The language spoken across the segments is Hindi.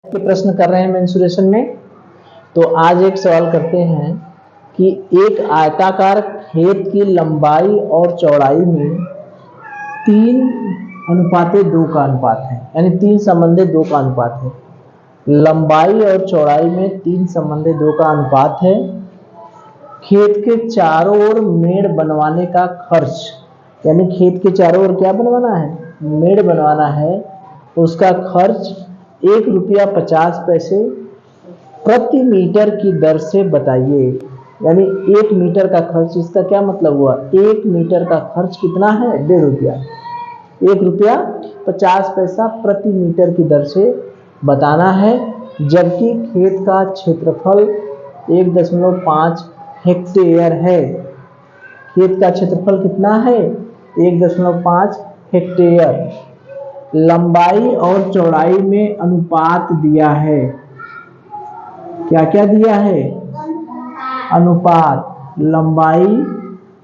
के प्रश्न कर रहे हैं मेंसुरेशन में। तो आज एक सवाल करते हैं कि एक आयताकार खेत की लंबाई और चौड़ाई में 3:2 का अनुपात है, यानी 3:2 का अनुपात है। लंबाई और चौड़ाई में 3:2 का अनुपात है। खेत के चारों ओर मेड़ बनवाने का खर्च, यानी खेत के चारों ओर क्या बनवाना है, मेड़ बनवाना है, उसका खर्च 1 रुपया 50 पैसे प्रति मीटर की दर से बताइए। यानी 1 मीटर का खर्च, इसका क्या मतलब हुआ, 1 मीटर का खर्च कितना है, 1.5 रुपया, 1 रुपया 50 पैसा प्रति मीटर की दर से बताना है। जबकि खेत का क्षेत्रफल 1.5 हेक्टेयर है। खेत का क्षेत्रफल कितना है, 1.5 हेक्टेयर। लंबाई और चौड़ाई में अनुपात दिया है, क्या क्या दिया है, अनुपात, लंबाई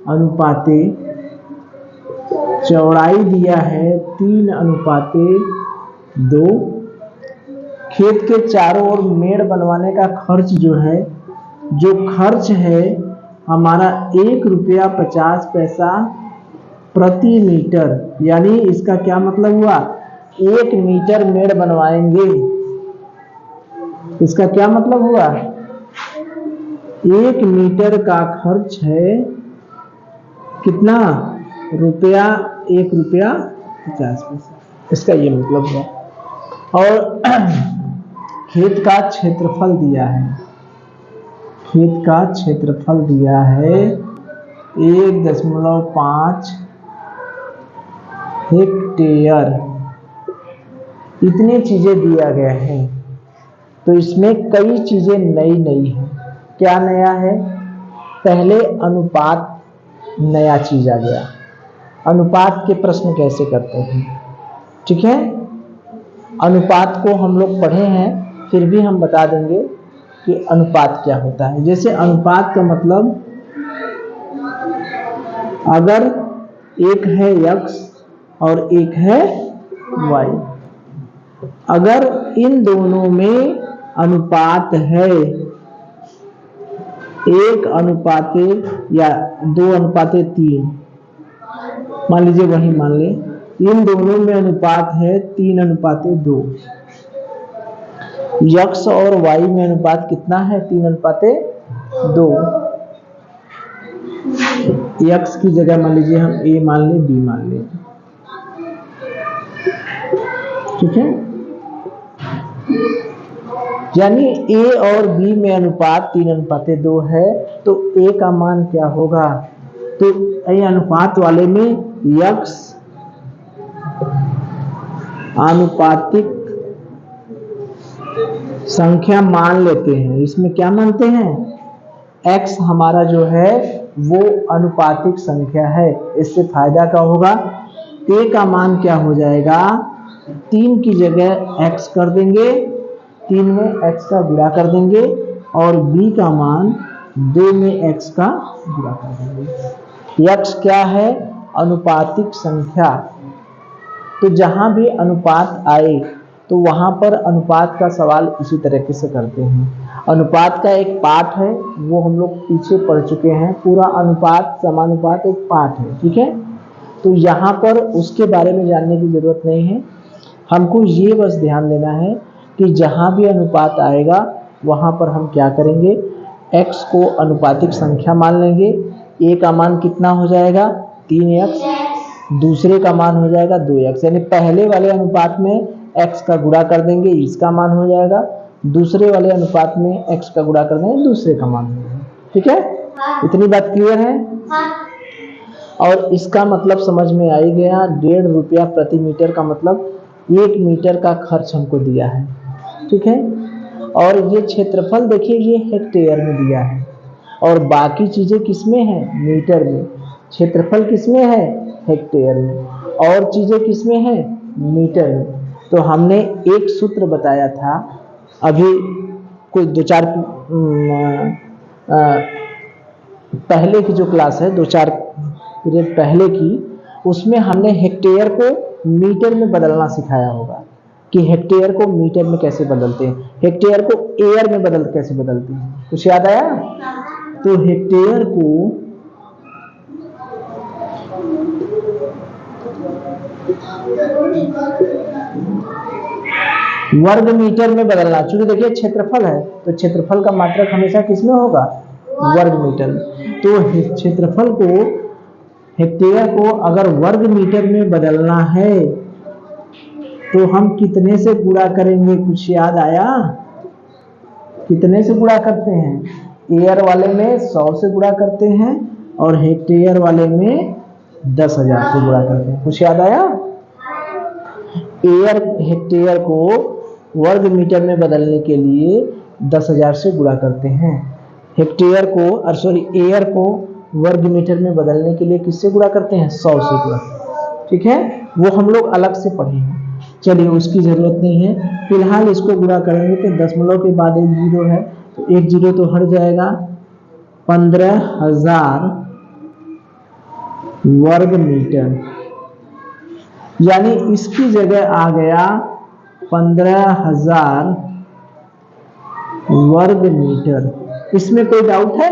अनुपाते चौड़ाई दिया है 3:2। खेत के चारों ओर मेड़ बनवाने का खर्च जो है, जो खर्च है हमारा 1 रुपया 50 पैसा प्रति मीटर, यानी इसका क्या मतलब हुआ, 1 मीटर मेड़ बनवाएंगे, इसका क्या मतलब हुआ, 1 मीटर का खर्च है कितना, 1 रुपया 50 पैसा, इसका ये मतलब हुआ। और खेत का क्षेत्रफल दिया है, खेत का क्षेत्रफल दिया है 1.5 हेक्टेयर। इतनी चीजें दिया गया है, तो इसमें कई चीजें नई नई हैं। क्या नया है, पहले अनुपात नया चीज आ गया। अनुपात के प्रश्न कैसे करते हैं, ठीक है, अनुपात को हम लोग पढ़े हैं, फिर भी हम बता देंगे कि अनुपात क्या होता है। जैसे अनुपात का मतलब, अगर एक है x और एक है y, अगर इन दोनों में अनुपात है 1:, या 2:3, मान लीजिए वही मान ले, इन दोनों में अनुपात है 3:2। x और y में अनुपात कितना है, 3:2। x की जगह मान लीजिए हम a मान ले, b मान ले, ठीक है। यानी a और b में अनुपात 3:2 है, तो a का मान क्या होगा, तो ये अनुपात वाले में x आनुपातिक संख्या मान लेते हैं। इसमें क्या मानते हैं, x हमारा जो है वो अनुपातिक संख्या है। इससे फायदा क्या होगा, a का मान क्या हो जाएगा, 3 की जगह x कर देंगे, 3 में x का गुणा कर देंगे, और b का मान 2 में x का गुणा कर देंगे। x क्या है, अनुपातिक संख्या। तो जहां भी अनुपात आए तो वहां पर अनुपात का सवाल इसी तरीके से करते हैं। अनुपात का एक पाठ है, वो हम लोग पीछे पढ़ चुके हैं, पूरा अनुपात समानुपात एक पाठ है, ठीक है। तो यहाँ पर उसके बारे में जानने की जरूरत नहीं है, हमको ये बस ध्यान देना है कि जहां भी अनुपात आएगा वहां पर हम क्या करेंगे, x को अनुपातिक संख्या मान लेंगे। a का मान कितना हो जाएगा, 3x, दूसरे का मान हो जाएगा 2x, यानी पहले वाले अनुपात में x का गुणा कर देंगे, इसका मान हो जाएगा, दूसरे वाले अनुपात में x का गुणा कर देंगे, दूसरे का मान हो जाएगा, ठीक है। इतनी बात क्लियर है। और इसका मतलब समझ में आ ही गया, 1.5 रुपया प्रति मीटर का मतलब 1 मीटर का खर्च हमको दिया है, ठीक है। और ये क्षेत्रफल देखिए, ये हेक्टेयर में दिया है, और बाकी चीजें किसमें है, मीटर में। क्षेत्रफल किसमें है, हेक्टेयर में, और चीजें किसमें है, मीटर में। तो हमने एक सूत्र बताया था अभी कोई 2-4 पहले की जो क्लास है, 2-4 पीरियड पहले की, उसमें हमने हेक्टेयर को मीटर में बदलना सिखाया होगा। कि हेक्टेयर को मीटर में कैसे बदलते हैं, हेक्टेयर को एयर में कैसे बदलते हैं, कुछ याद आया? तो हेक्टेयर को वर्ग मीटर में बदलना, चूंकि देखिए क्षेत्रफल है तो क्षेत्रफल का मात्रक हमेशा किसमें होगा? वर्ग मीटर में। तो क्षेत्रफल को, हेक्टेयर को अगर वर्ग मीटर में बदलना है तो हम कितने से गुणा करेंगे, कुछ याद आया? कितने से गुणा करते हैं? एयर वाले में 100 से गुणा करते हैं और हेक्टेयर वाले में 10,000 से गुणा करते हैं, कुछ याद आया? एयर हेक्टेयर को वर्ग मीटर में बदलने के लिए 10,000 से गुणा करते हैं, हेक्टेयर को एयर को वर्ग मीटर में बदलने के लिए किससे गुणा करते हैं? 100 से गुणा। ठीक है, वो हम लोग अलग से पढ़े हैं, चलिए उसकी जरूरत नहीं है। फिलहाल इसको गुणा करेंगे तो दशमलव के बाद एक जीरो है तो एक जीरो तो हट जाएगा, 15,000 वर्ग मीटर, यानी इसकी जगह आ गया 15,000 वर्ग मीटर। इसमें कोई डाउट है?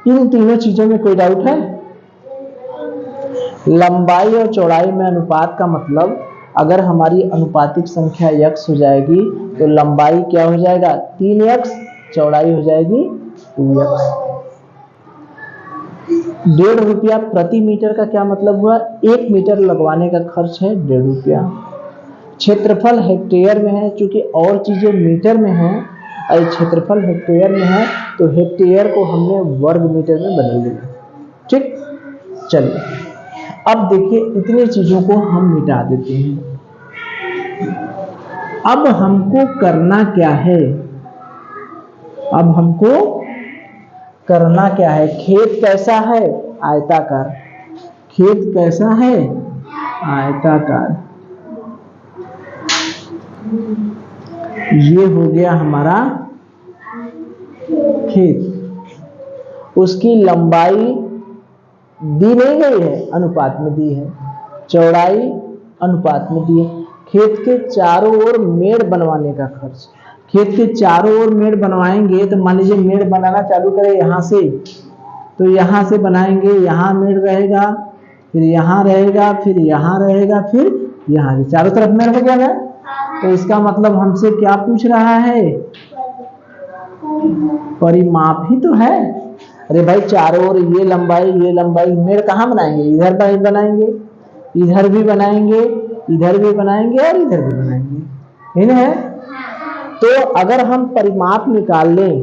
इन तीनों चीजों में कोई डाउट है? लंबाई और चौड़ाई में अनुपात का मतलब, अगर हमारी अनुपातिक संख्या x हो जाएगी तो लंबाई क्या हो जाएगा? 3x, चौड़ाई हो जाएगी 2x। 1.5 रुपया प्रति मीटर का क्या मतलब हुआ? 1 मीटर लगवाने का खर्च है 1.5 रुपया। क्षेत्रफल हेक्टेयर में है, चूंकि और चीजें मीटर में है और क्षेत्रफल हेक्टेयर में है तो हेक्टेयर को हमने वर्ग मीटर में बदल दिया। ठीक, चलिए अब देखिए इतनी चीजों को हम मिटा देते हैं। अब हमको करना क्या है? अब हमको करना क्या है? खेत कैसा है? आयताकार। खेत कैसा है? आयताकार। ये हो गया हमारा खेत। उसकी लंबाई दी नहीं गई है, अनुपात में दी है, चौड़ाई अनुपात में दी है। खेत के चारों ओर मेड़ बनवाने का खर्च, खेत के चारों ओर मेड़ बनवाएंगे तो मान लीजिए मेड़ बनाना चालू करें यहाँ से, तो यहाँ से बनाएंगे, यहाँ मेड़ रहेगा, फिर यहाँ रहेगा, फिर यहाँ रहेगा, फिर यहाँ, चारों तरफ मेड़ हो गया ना। तो इसका मतलब हमसे क्या पूछ रहा है? परिमाप ही तो है। अरे भाई चारों ओर ये लंबाई मेड़ कहाँ बनाएंगे? इधर बनाएंगे, इधर भी बनाएंगे, इधर भी बनाएंगे और इधर भी बनाएंगे, है? तो अगर हम परिमाप निकाल लें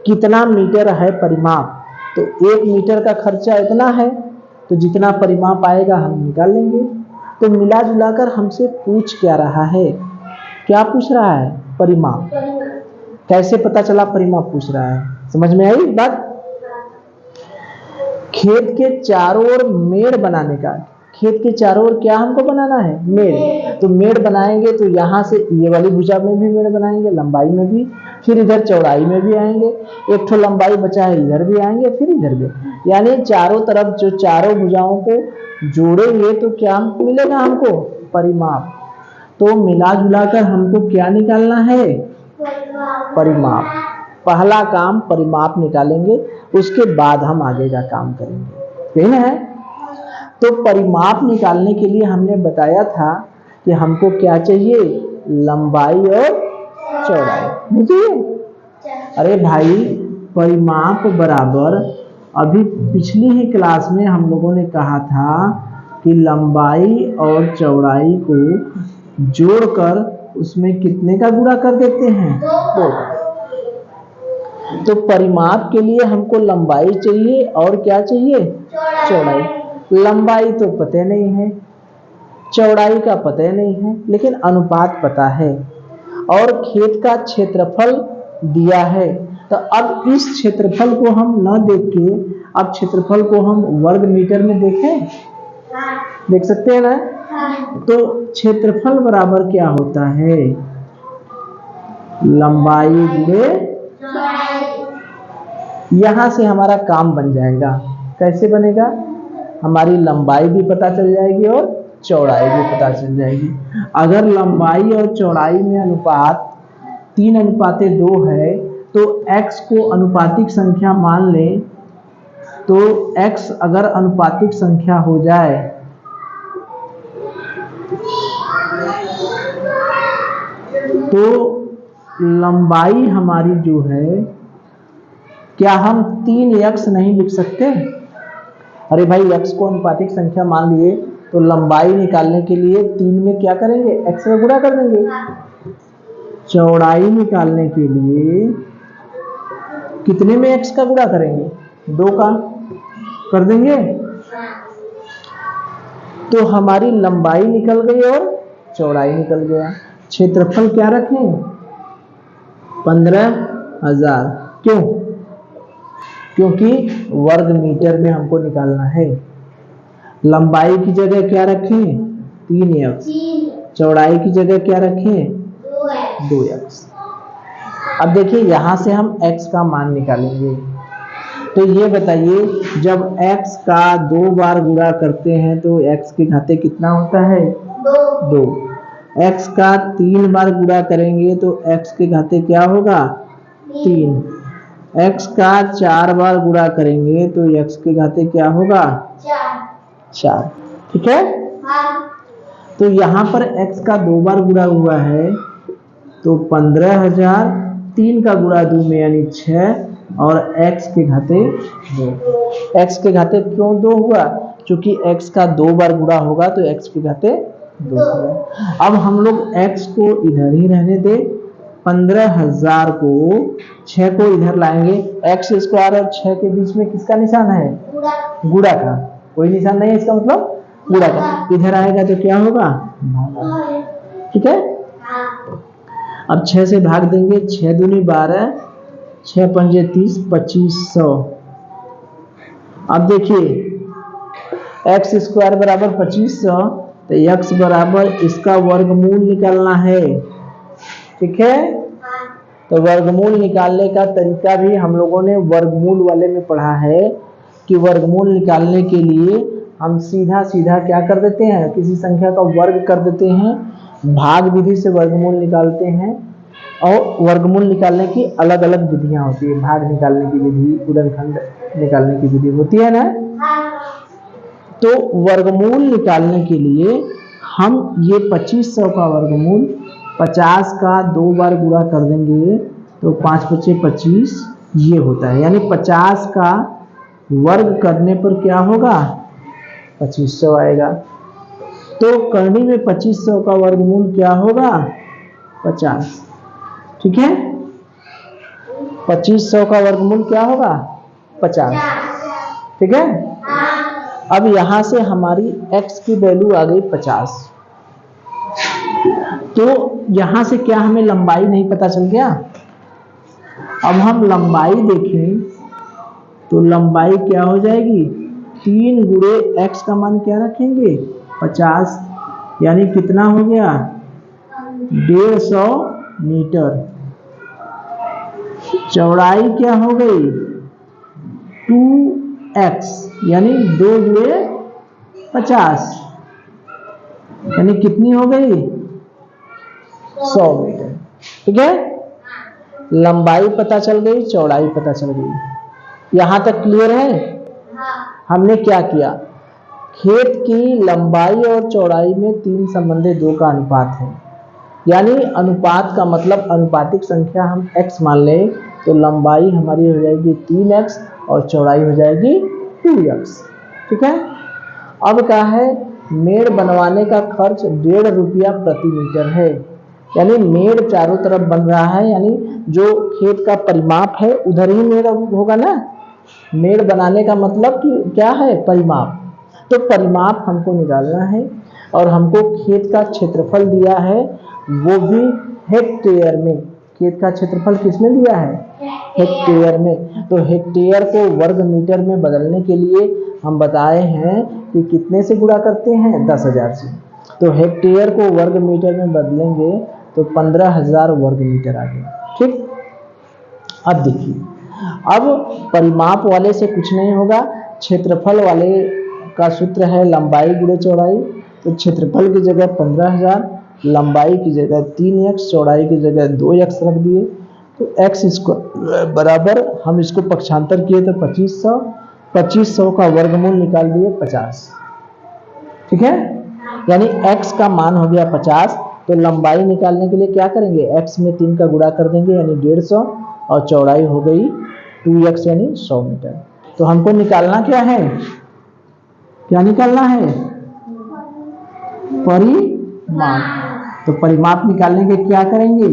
कितना मीटर है परिमाप, तो 1 मीटर का खर्चा इतना है, तो जितना परिमाप आएगा हम निकाल लेंगे। तो मिला जुलाकर हमसे पूछ क्या रहा है? क्या पूछ रहा है? परिमाप। कैसे पता चला परिमाप पूछ रहा है? समझ में आई बात? खेत के चारों ओर मेड़ बनाने का, खेत के चारों ओर क्या हमको बनाना है? मेड़। तो मेड़ बनाएंगे तो यहाँ से ये वाली भुजा में भी मेड़ बनाएंगे, लंबाई में भी, फिर इधर चौड़ाई में भी आएंगे, एक ठो लंबाई बचा है इधर भी आएंगे, फिर इधर भी, यानी चारों तरफ जो चारों भुजाओं को जोड़ेंगे तो क्या मिलेगा हमको? परिमाप। तो मिला जुलाकर हमको क्या निकालना है? परिमाप। पहला काम परिमाप निकालेंगे, उसके बाद हम आगे का काम करेंगे, ठीक है? तो परिमाप निकालने के लिए हमने बताया था कि हमको क्या चाहिए? लंबाई और चौड़ाई, बुझिए। अरे भाई परिमाप बराबर, अभी पिछली ही क्लास में हम लोगों ने कहा था कि लंबाई और चौड़ाई को जोड़कर उसमें कितने का गुणा कर देते हैं? 2। तो परिमाप के लिए हमको लंबाई चाहिए और क्या चाहिए? चौड़ाई। लंबाई तो पता नहीं है, चौड़ाई का पता नहीं है, लेकिन अनुपात पता है और खेत का क्षेत्रफल दिया है। तो अब इस क्षेत्रफल को हम न देख के अब क्षेत्रफल को हम वर्ग मीटर में देखें, देख सकते हैं ना? तो क्षेत्रफल बराबर क्या होता है? लंबाई गुणे, यहां से हमारा काम बन जाएगा। कैसे बनेगा? हमारी लंबाई भी पता चल जाएगी और चौड़ाई भी पता चल जाएगी। अगर लंबाई और चौड़ाई में अनुपात 3:2 है तो x को अनुपातिक संख्या मान लें, तो x अगर अनुपातिक संख्या हो जाए तो लंबाई हमारी जो है, क्या हम 3x नहीं लिख सकते? अरे भाई x को अनुपातिक संख्या मान लिए तो लंबाई निकालने के लिए 3 में क्या करेंगे, x में गुणा कर देंगे। चौड़ाई निकालने के लिए कितने में x का गुणा करेंगे, 2 का कर देंगे, तो हमारी लंबाई निकल गई और चौड़ाई निकल गया। क्षेत्रफल क्या रखें, 15,000। क्यों? क्योंकि वर्ग मीटर में हमको निकालना है। लंबाई की जगह क्या रखें, 3x, चौड़ाई की जगह क्या रखें, 2x। अब देखिए यहां से हम x का मान निकालेंगे, तो ये बताइए जब x का 2 बार गुणा करते हैं तो x के घाते कितना होता है, 2। x का 3 बार गुणा करेंगे तो x के घाते क्या होगा, 3। x का 4 बार गुणा करेंगे तो x के घाते क्या होगा, 4। ठीक है। तो यहाँ पर x का 2 बार गुणा हुआ है तो 15,000, 3 का गुणा 2 में यानी 6 और x के घाते 2। x के घाते क्यों 2 हुआ, क्योंकि x का 2 बार गुणा होगा तो x के घाते 2 हुआ। अब हम लोग x को इधर ही रहने दे, 15,000 को 6 को इधर लाएंगे। x स्क्वायर और 6 के बीच में किसका निशान है, गुणा का। कोई निशान नहीं है, इसका मतलब गुणा का। इधर आएगा तो क्या होगा, भागा। ठीक है। अब 6 से भाग देंगे, 6 दूनी 12, 6 पंजे 30, 2500। अब देखिए x स्क्वायर बराबर 2500, तो x बराबर इसका वर्गमूल निकालना है। ठीक है। तो वर्गमूल निकालने का तरीका भी हम लोगों ने वर्गमूल वाले में पढ़ा है कि वर्गमूल निकालने के लिए हम सीधा सीधा क्या कर देते हैं, किसी संख्या का वर्ग कर देते हैं, भाग विधि से वर्गमूल निकालते हैं। और वर्गमूल निकालने की अलग अलग विधियां होती है, भाग निकालने की विधि, गुणनखंड निकालने की विधि होती है ना। तो वर्गमूल निकालने के लिए हम ये 2500 का वर्गमूल 50 का 2 बार गुणा कर देंगे तो 5 × 5 = 25 ये होता है। यानी 50 का वर्ग करने पर क्या होगा, 2500 आएगा। तो करनी में 2500 का वर्गमूल क्या होगा, 50। ठीक है। 2500 का वर्गमूल क्या होगा, 50। ठीक है। अब यहां से हमारी x की वैल्यू आ गई 50। तो यहां से क्या हमें लंबाई नहीं पता चल गया। अब हम लंबाई देखें तो लंबाई क्या हो जाएगी, 3 × x का मान क्या रखेंगे, 50, यानी कितना हो गया, 150 मीटर। चौड़ाई क्या हो गई, 2x, यानी 2 × 50, यानी कितनी हो गई, 100 मीटर। ठीक है। लंबाई पता चल गई, चौड़ाई पता चल गई। यहां तक क्लियर है। हमने क्या किया, खेत की लंबाई और चौड़ाई में 3 संबंधी 2 का अनुपात है। यानी अनुपात का मतलब अनुपातिक संख्या हम x मान लें तो लंबाई हमारी हो जाएगी 3x और चौड़ाई हो जाएगी 2x। ठीक है। अब क्या है, मेड़ बनवाने का खर्च 1.5 रुपया प्रति मीटर है। यानी मेड़ चारों तरफ बन रहा है, यानी जो खेत का परिमाप है उधर ही मेड़ होगा ना। मेड़ बनाने का मतलब कि क्या है, परिमाप। तो परिमाप हमको निकालना है और हमको खेत का क्षेत्रफल दिया है, वो भी हेक्टेयर में। खेत का क्षेत्रफल किसमें दिया है, हेक्टेयर में। तो हेक्टेयर को वर्ग मीटर में बदलने के लिए हम बताए हैं कि कितने से गुणा करते हैं, 10,000 से। तो हेक्टेयर को वर्ग मीटर में बदलेंगे तो 15,000 वर्ग मीटर आ गया। ठीक। अब देखिए, अब परिमाप वाले से कुछ नहीं होगा, क्षेत्रफल वाले का सूत्र है लंबाई गुणे चौड़ाई। तो क्षेत्रफल की जगह 15,000, लंबाई की जगह 3x, चौड़ाई की जगह 2x रख दिए। तो x स्क्वायर बराबर, हम इसको पक्षांतर किए तो 2500, 2500 का वर्गमूल निकाल दिए 50। ठीक है, यानी x का मान हो गया 50। तो लंबाई निकालने के लिए क्या करेंगे, x में 3 का गुणा कर देंगे यानी 150, और चौड़ाई हो गई 2x यानी 100 मीटर। तो हमको निकालना क्या है, क्या निकालना है, परिमाप। तो परिमाप निकालने के क्या करेंगे,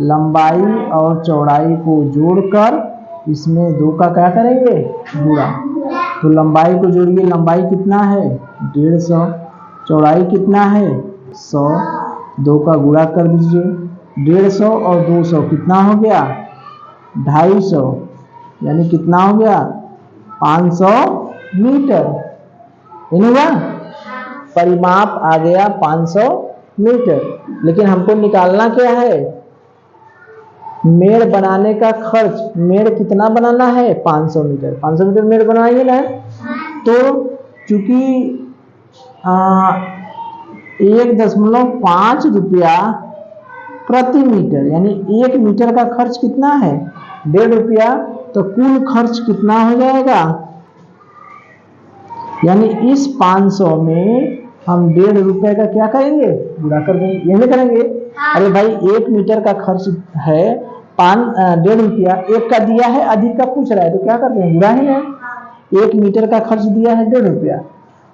लंबाई और चौड़ाई को जोड़कर इसमें 2 का क्या करेंगे, गुणा। तो लंबाई को जोड़िए, लंबाई कितना है 150, चौड़ाई कितना है 100, 2 का गुणा कर दीजिए। 150 और 200 कितना हो गया 250, यानी कितना हो गया 500 मीटर। होगा, परिमाप आ गया 500 मीटर। लेकिन हमको निकालना क्या है, मेड़ बनाने का खर्च। मेड़ कितना बनाना है 500 मीटर, 500 मीटर मेड़ बनाएंगे ना। तो चूंकि 1.5 रुपया प्रति मीटर, यानी 1 मीटर का खर्च कितना है 1.5 रुपया, तो कुल खर्च कितना हो जाएगा, यानी इस 500 में हम 1.5 रुपए का क्या करेंगे, गुणा कर देंगे, यही करेंगे। अरे भाई 1 मीटर का खर्च है 1.5 रुपया, एक का दिया है अधिक का पूछ रहा है, तो क्या करते हैं, गुणा ही है। 1 मीटर का खर्च दिया है 1.5 रुपया,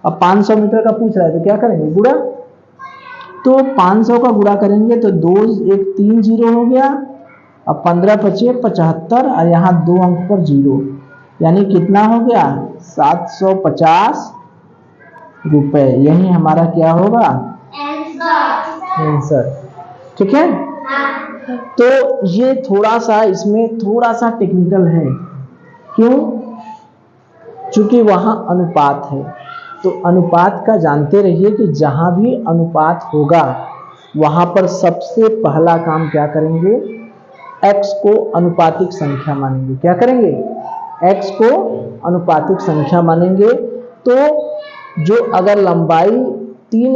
अब 500 मीटर का पूछ रहा है, तो क्या करेंगे, गुणा। तो 500 का गुणा करेंगे तो 2 1 3 जीरो हो गया, अब 15 पचे 75, और यहाँ 2 अंक पर जीरो, यानी कितना हो गया 750 रुपए। यही हमारा क्या होगा आंसर। ठीक है, तो ये थोड़ा सा, इसमें थोड़ा सा टेक्निकल है। क्यों, चूंकि वहां अनुपात है, तो अनुपात का जानते रहिए कि जहां भी अनुपात होगा वहां पर सबसे पहला काम क्या करेंगे, x को अनुपातिक संख्या मानेंगे। क्या करेंगे, x को अनुपातिक संख्या मानेंगे। तो जो अगर लंबाई 3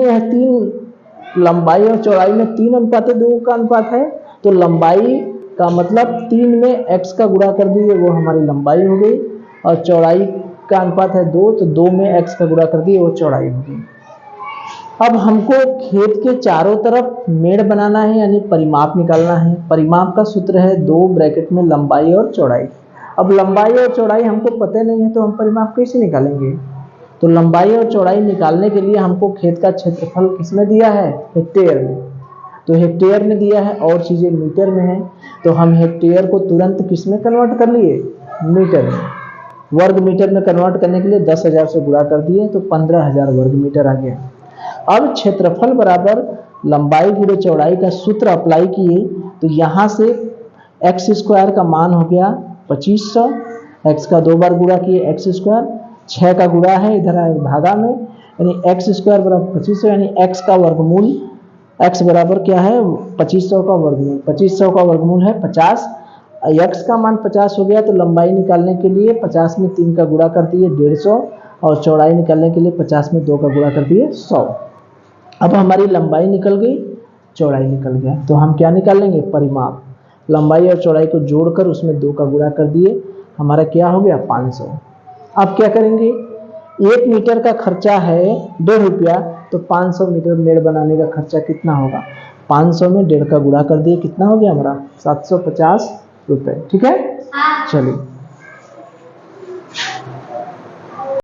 लंबाई और चौड़ाई में 3:2 का अनुपात है, तो लंबाई का मतलब 3 में x का गुणा कर दिए, वो हमारी लंबाई हो गई, और चौड़ाई का अनुपात है 2, तो 2 में x का गुणा कर दिए, वो चौड़ाई हो गई। अब हमको खेत के चारों तरफ मेड़ बनाना है, यानी परिमाप निकालना है। परिमाप का सूत्र है 2 ब्रैकेट में लंबाई और चौड़ाई। अब लंबाई और चौड़ाई हमको पता नहीं है, तो हम परिमाप कैसे निकालेंगे। तो लंबाई और चौड़ाई निकालने के लिए हमको खेत का क्षेत्रफल किसमें दिया है, हेक्टेयर में। तो हेक्टेयर में दिया है और चीजें मीटर में है, तो हम हेक्टेयर को तुरंत किसमें कन्वर्ट कर लिए, मीटर में। वर्ग मीटर में कन्वर्ट करने के लिए 10,000 से गुणा कर दिए, तो 15,000 वर्ग मीटर आ गया। अब क्षेत्रफल बराबर लंबाई गुणे चौड़ाई का सूत्र अप्लाई किए, तो यहाँ से एक्स स्क्वायर का मान हो गया 2500, एक्स का 2 बार गुणा किए एक्स स्क्वायर, 6 का गुणा है इधर आए भागा में, यानी एक्स स्क्वायर बराबर 2500, यानी एक्स का वर्गमूल, एक्स बराबर क्या है 2500 का वर्गमूल, 2500 का वर्गमूल है 50। एक्स का मान 50 हो गया, तो लंबाई निकालने के लिए 50 में 3 का गुणा कर दिए 150, और चौड़ाई निकालने के लिए 50 में 2 का गुणा कर दिए 100। अब हमारी लंबाई निकल गई, चौड़ाई निकल गया, तो हम क्या निकाल लेंगे, परिमाप। लंबाई और चौड़ाई को जोड़कर उसमें 2 का गुणा कर दिए, हमारा क्या हो गया 500। अब क्या करेंगे, 1 मीटर का खर्चा है 1.5 रुपया, तो 500 मीटर मेड़ बनाने का खर्चा कितना होगा, 500 में 1.5 का गुणा कर दिए, कितना हो गया हमारा 750 रुपए। ठीक है, चलिए।